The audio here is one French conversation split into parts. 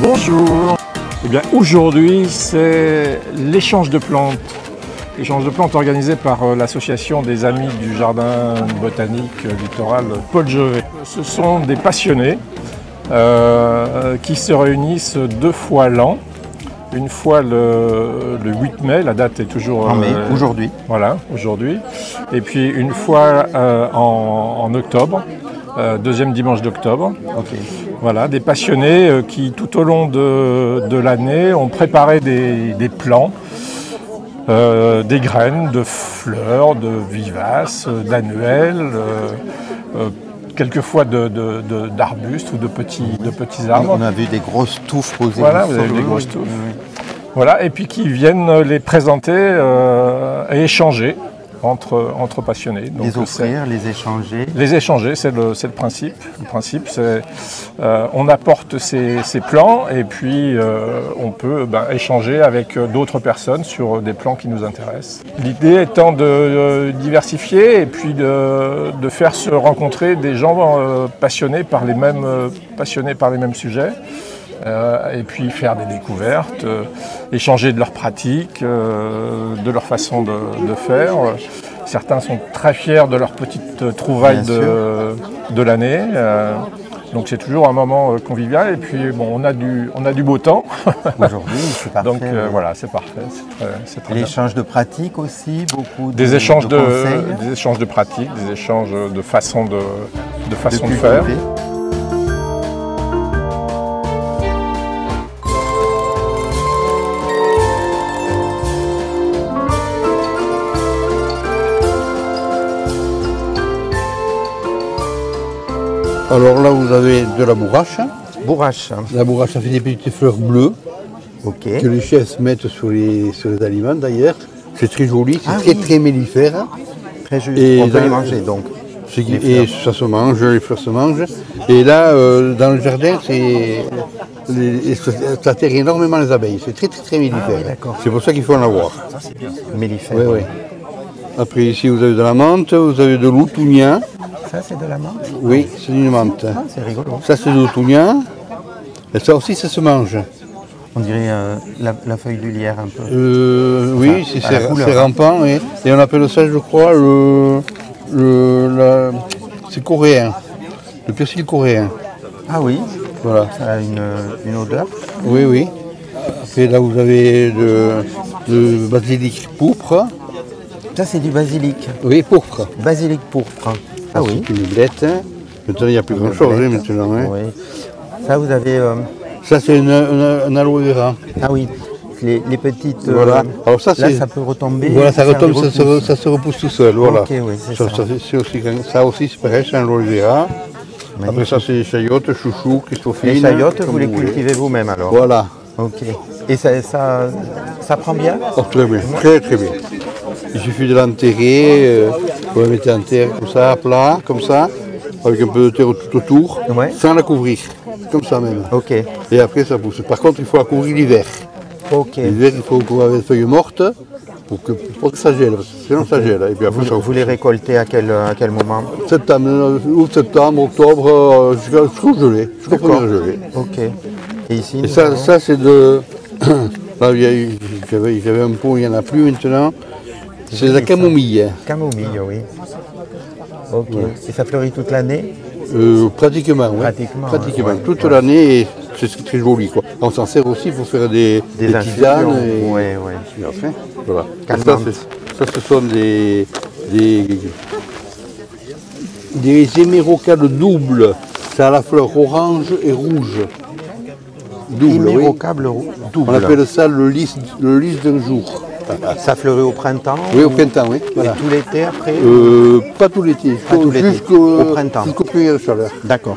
Bonjour. Eh bien, aujourd'hui, c'est l'échange de plantes. L'échange de plantes organisé par l'association des Amis du Jardin botanique littoral Paul Jevet. Ce sont des passionnés qui se réunissent 2 fois l'an. Une fois le 8 mai, la date est toujours... En mai, aujourd'hui. Voilà, aujourd'hui. Et puis une fois en octobre, deuxième dimanche d'octobre. Okay. Voilà, des passionnés qui tout au long de l'année ont préparé des plants, des graines de fleurs, de vivaces, d'annuelles, quelquefois d'arbustes ou de petits arbres. On a vu des grosses touffes posées. Voilà, vous avez vu des grosses touffes. Oui. Voilà, et puis qui viennent les présenter et échanger entre passionnés. Donc, les offrir, les échanger. Les échanger, c'est le principe. Le principe, c'est on apporte ces plants et puis on peut échanger avec d'autres personnes sur des plants qui nous intéressent. L'idée étant de diversifier et puis de faire se rencontrer des gens passionnés par les mêmes sujets. Et puis faire des découvertes, échanger de leurs pratiques, de leur façon de faire. Certains sont très fiers de leur petite trouvaille de l'année. Donc c'est toujours un moment convivial. Et puis bon, on a du beau temps. Aujourd'hui, c'est parfait. Donc voilà, c'est parfait. C'est très l'échange de pratiques aussi, beaucoup des échanges de conseils. Des échanges de pratiques, des échanges de façon de faire. Alors là, vous avez de la bourrache. Bourrache. La bourrache, ça fait des petites fleurs bleues que les chefs mettent sur les aliments d'ailleurs. C'est très joli, c'est très mellifère. Très joli, on peut les manger donc. Et ça se mange, les fleurs se mangent. Et là, dans le jardin, ça attire énormément les abeilles. C'est très mellifère. C'est pour ça qu'il faut en avoir. Ça c'est bien. Mellifère. Oui, oui. Après ici, vous avez de la menthe, vous avez de l'outounia. Ça, c'est de la menthe? Oui, c'est une menthe. Ah, c'est rigolo. Ça, c'est de l'outounia. Et ça aussi, ça se mange. On dirait la feuille du lierre un peu. Oui, c'est rampant. Oui. Et on appelle ça, je crois, c'est coréen. Le persil coréen. Ah oui. Voilà. Ça a une odeur. Oui, oui. Et là, vous avez le basilic pourpre. Ça, c'est du basilic. Oui, pourpre. Basilic pourpre. Ah oui. C'est une blette. Maintenant, il n'y a plus grand-chose maintenant. Hein. Oui. Ça, vous avez... Ça, c'est un aloe vera. Ah oui. Les petites... Voilà. Alors ça, là, ça peut retomber. Voilà, ça retombe, ça se repousse tout seul. Voilà. Ok, oui, c'est ça. Ça aussi, c'est pareil, c'est un aloe vera. Après ça, c'est les chayotes, chouchou, christophine. Les chayotes, vous les cultivez vous-même alors? Voilà. Ok. Et ça prend bien? Oh, très bien, très bien. Il suffit de l'enterrer, vous la mettez en terre comme ça, à plat, comme ça, avec un peu de terre tout autour, sans la couvrir, comme ça même. Ok. Et après ça pousse. Par contre, il faut la couvrir l'hiver. Ok. L'hiver, il faut couvrir avec des feuilles mortes pour que ça gèle, sinon ça gèle. Et puis après, vous les récoltez à quel moment? Septembre, octobre, jusqu'au gelé, jusqu'au premier gelé. Ok. Et ici? Et ça c'est de... Là, il y avait un pot, il n'y en a plus maintenant. C'est de la camomille. Camomille, oui. Ok. Ouais. Et ça fleurit toute l'année? Pratiquement, oui. Pratiquement. Ouais. Toute l'année, c'est très joli. Quoi. On s'en sert aussi pour faire des tisanes. Oui. Voilà. Ça, ce sont des hémérocales doubles. C'est à la fleur orange et rouge. Double, hémérocable double. On appelle ça le lys d'un jour. Ça fleurit au printemps? Oui, au printemps, oui. Voilà. Et tout l'été après? Pas tout l'été, jusqu'au printemps. Jusqu'au premier chaleur. D'accord.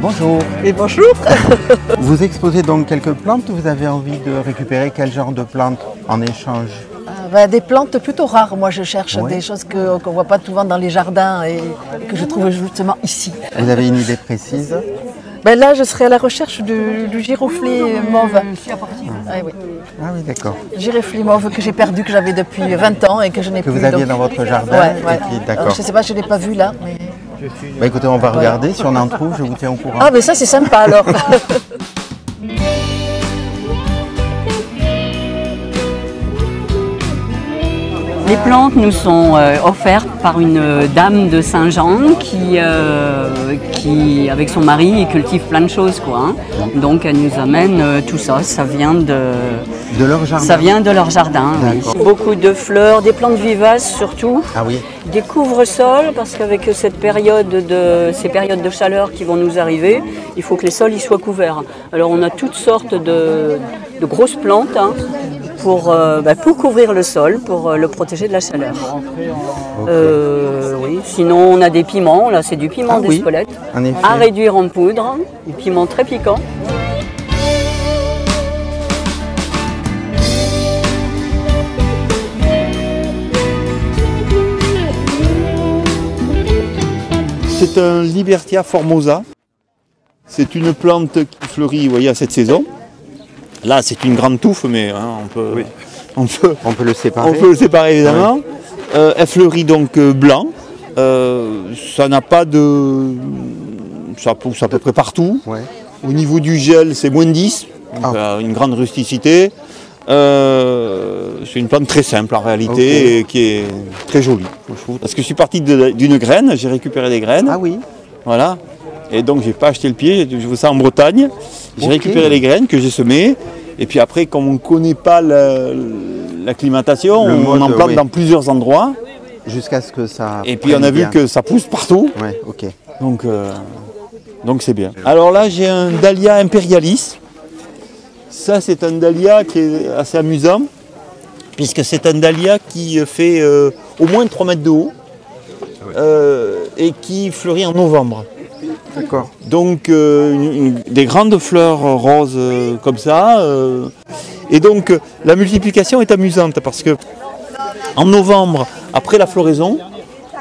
Bonjour. Et bonjour. Vous exposez donc quelques plantes. Vous avez envie de récupérer quel genre de plantes en échange? Des plantes plutôt rares. Moi, je cherche des choses qu'on ne voit pas souvent dans les jardins et que je trouve justement ici. Vous avez une idée précise? Ben là, je serai à la recherche du giroflée mauve. Ah oui, Ah oui, d'accord. giroflée mauve que j'ai perdu, que j'avais depuis 20 ans et que je n'ai plus. Que vous aviez donc. dans votre jardin. Ouais, et ouais. puis, Alors, d'accord. je ne sais pas, je ne l'ai pas vu là. Mais... Bah, écoutez, on va regarder. Si on en trouve, je vous tiens au courant. Ah, mais ça, c'est sympa alors. Les plantes nous sont offertes par une dame de Saint-Jean qui, avec son mari, cultive plein de choses, quoi. Hein. Donc elle nous amène tout ça. Ça vient de leur jardin. Ça vient de leur jardin. Oui. Beaucoup de fleurs, des plantes vivaces surtout. Ah oui. Des couvre-sols, parce qu'avec ces périodes de chaleur qui vont nous arriver, il faut que les sols y soient couverts. Alors on a toutes sortes de grosses plantes. Hein, pour couvrir le sol, pour le protéger de la chaleur. Oui. Sinon, on a des piments. Là, c'est du piment d'Espelette, à réduire en poudre. Des piments très piquants. C'est un Libertia formosa. C'est une plante qui fleurit, vous voyez, à cette saison. Là, c'est une grande touffe, mais hein, on peut le séparer. On peut le séparer évidemment. Oui. Elle fleurit donc blanc. Ça n'a pas de... Ça pousse à peu près partout. Ouais. Au niveau du gel, c'est moins 10. Donc, une grande rusticité. C'est une plante très simple en réalité et qui est très jolie, je trouve. Parce que je suis parti d'une graine, j'ai récupéré des graines. Ah oui. Voilà. Et donc j'ai pas acheté le pied, je veux ça en Bretagne. J'ai récupéré les graines que j'ai semées. Et puis après, comme on ne connaît pas l'acclimatation, on en plante dans plusieurs endroits. Jusqu'à ce que ça... Et puis on a vu que ça pousse partout. Ouais, ok. Donc c'est bien. Alors là, j'ai un Dahlia imperialis. Ça, c'est un dahlia qui est assez amusant, puisque c'est un dahlia qui fait au moins 3 mètres de haut et qui fleurit en novembre. D'accord. Donc des grandes fleurs roses comme ça. Et donc la multiplication est amusante parce que en novembre, après la floraison,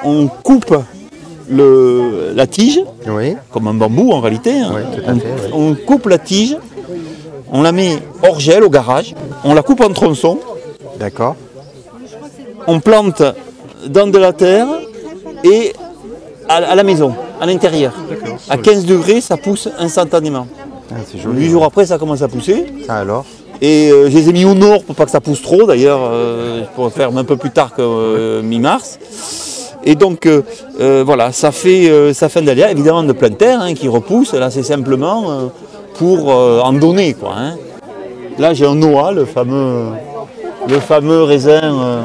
on coupe la tige, comme un bambou en réalité. Hein. Oui, tout à fait, on coupe la tige, on la met hors gel au garage, on la coupe en tronçons. D'accord. On plante dans de la terre et à la maison, à l'intérieur. À 15 degrés, ça pousse instantanément. Ah, c'est joli. 8 jours après, ça commence à pousser. Ça alors. Et je les ai mis au nord pour pas que ça pousse trop. D'ailleurs, je pourrais faire un peu plus tard que mi-mars. Et donc, voilà, ça fait un dahlia, évidemment de pleine terre, hein, qui repousse. Là, c'est simplement pour en donner, quoi. Hein. Là, j'ai un Noah, le fameux raisin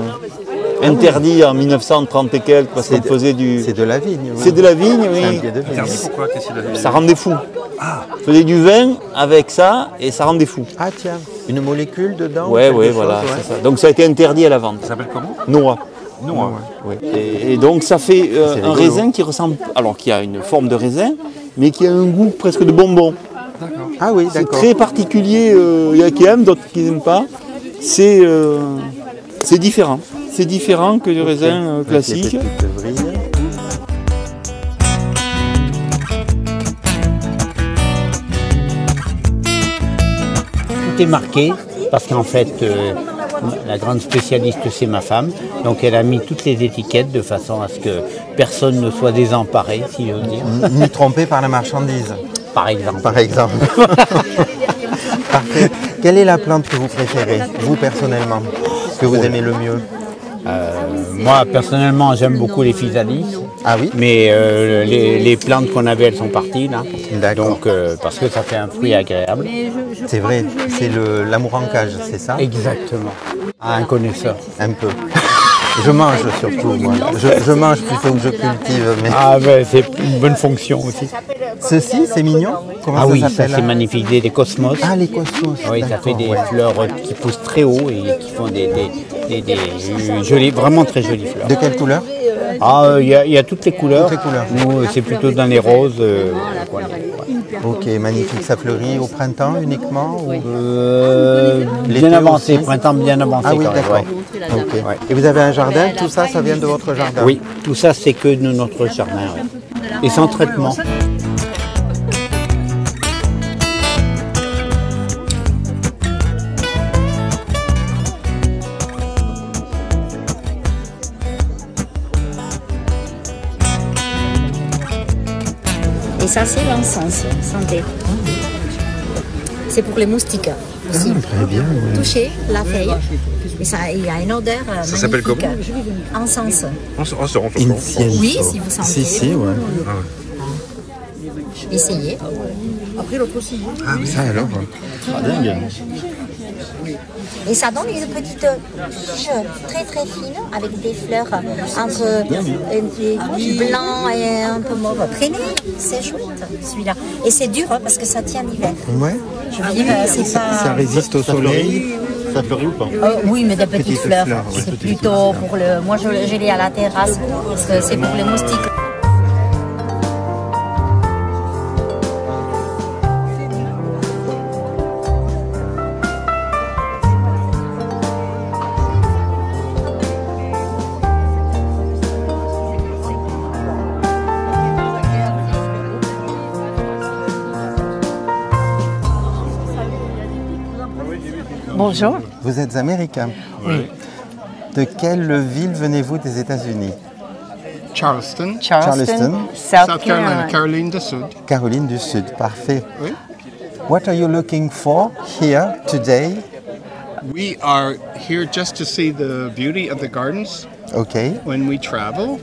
interdit en 1930 et quelques, parce qu'on faisait du... C'est de la vigne. Oui. C'est de la vigne, oui. C'est un pied de vigne. Interdit pourquoi? Qu'est-ce qu'il a... Ça rendait fou. On faisait du vin avec ça et ça rendait fou. Ah tiens, une molécule dedans? Oui, voilà, c'est ça. Donc ça a été interdit à la vente. Ça s'appelle comment? Noah. Noah. Oui. Et donc ça fait un raisin qui ressemble, alors qui a une forme de raisin, mais qui a un goût presque de bonbon. D'accord. Ah oui, c'est d'accord. très particulier, il y a qui aiment, d'autres qui n'aiment pas. C'est différent. C'est différent que du raisin classique. Tout est marqué parce qu'en fait, la grande spécialiste, c'est ma femme. Donc elle a mis toutes les étiquettes de façon à ce que personne ne soit désemparé, si j'ose dire. Ni trompé par la marchandise. Par exemple. Par exemple. Parfait. Quelle est la plante que vous préférez, vous personnellement, que vous aimez le mieux? Moi, personnellement, j'aime beaucoup les physalis. Ah oui? Mais les plantes qu'on avait, elles sont parties, là. D'accord. Donc, parce que ça fait un fruit agréable. C'est vrai, c'est l'amour en cage, c'est ça? Exactement. À un connaisseur. Un peu. Je mange surtout, moi. Je mange plutôt que je cultive. Mais... Ah ben, c'est une bonne fonction aussi. Ceci, c'est mignon? Comment ah ça oui, s'appelle? ça c'est magnifique, des cosmos. Ah, les cosmos. Oui, ça fait des fleurs qui poussent très haut et qui font des jolies, vraiment très jolies fleurs. De quelle couleur? Ah, il y a toutes les couleurs. Toutes les couleurs. Nous, c'est plutôt dans les roses. Voilà. Ok, magnifique. Ça fleurit au printemps uniquement ou... Bien avancé, printemps bien avancé. Ah oui, d'accord. Ouais. Okay. Ouais. Et vous avez un jardin, tout ça, ça vient de votre jardin? Oui, tout ça c'est que de notre jardin. Oui. Et sans traitement. ça, c'est l'encens. Santé. C'est pour les moustiques aussi. Très bien. Ouais. Toucher la feuille. Et ça, il y a une odeur magnifique. Ça s'appelle comment? Encens. Incenso. Oui, si vous sentez. Si, ouais. Essayez. Après, l'autre aussi. Ah, ça alors. Dingue. Et ça donne une petite tige très très fine avec des fleurs un peu blanc et un peu mauve. Prenez, c'est chouette celui-là. Et c'est dur parce que ça tient l'hiver. Ouais. Je veux dire, c'est pas... Ça résiste au soleil. Ça fleurit ou pas? Oui, mais des petites fleurs. Ouais. C'est plutôt pour le... Moi, je l'ai à la terrasse parce que c'est pour les moustiques. Bonjour. Vous êtes américain? Oui. De quelle ville venez-vous des États-Unis? Charleston. South Carolina. Caroline du Sud. Caroline du Sud, parfait. Oui. What are you looking for here today? We are here just to see the beauty of the gardens. Okay. When we travel,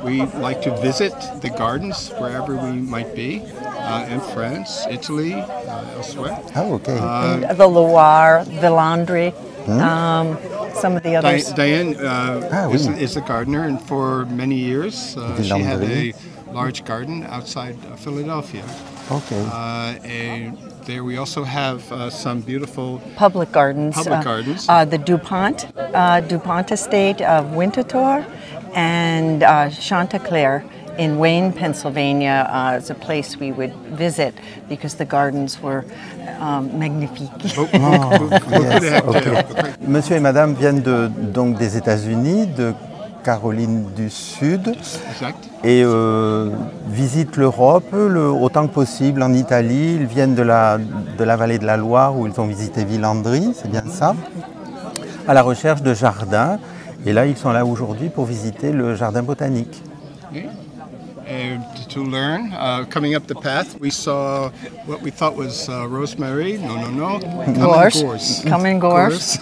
we like to visit the gardens wherever we might be, in France, Italy, elsewhere. Oh, okay. The Loire, the Landry, some of the others. Diane is a gardener, and for many years she had a large garden outside Philadelphia. Okay. And there we also have some beautiful public gardens. The DuPont Estate of Winterthur and Chanticleer in Wayne, Pennsylvania is a place we would visit because the gardens were magnifiques. Monsieur et Madame viennent donc des États-Unis, de Caroline du Sud, et visitent l'Europe autant que possible en Italie. Ils viennent de la vallée de la Loire où ils ont visité Villandry, c'est bien ça, à la recherche de jardins. Et là, ils sont là aujourd'hui pour visiter le jardin botanique. To learn, coming up the path, we saw what we thought was rosemary. No. Gorse. Common gorse.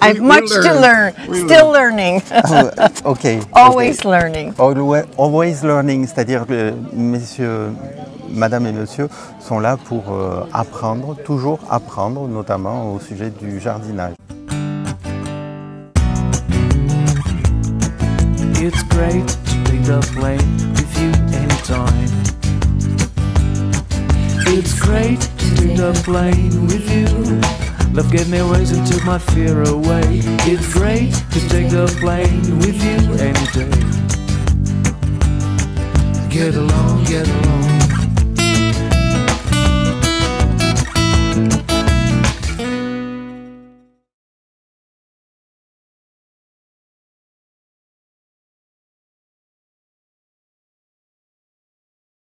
I have much to learn. Still learning. Okay. Always learning. Always learning, c'est-à-dire que Madame et Monsieur sont là pour apprendre, toujours apprendre, notamment au sujet du jardinage. It's great to pick up plane with you anytime. It's great to pick up plane with you. Love gave me a reason, took my fear away. It's great to take the plane with you any day. Get along, get along.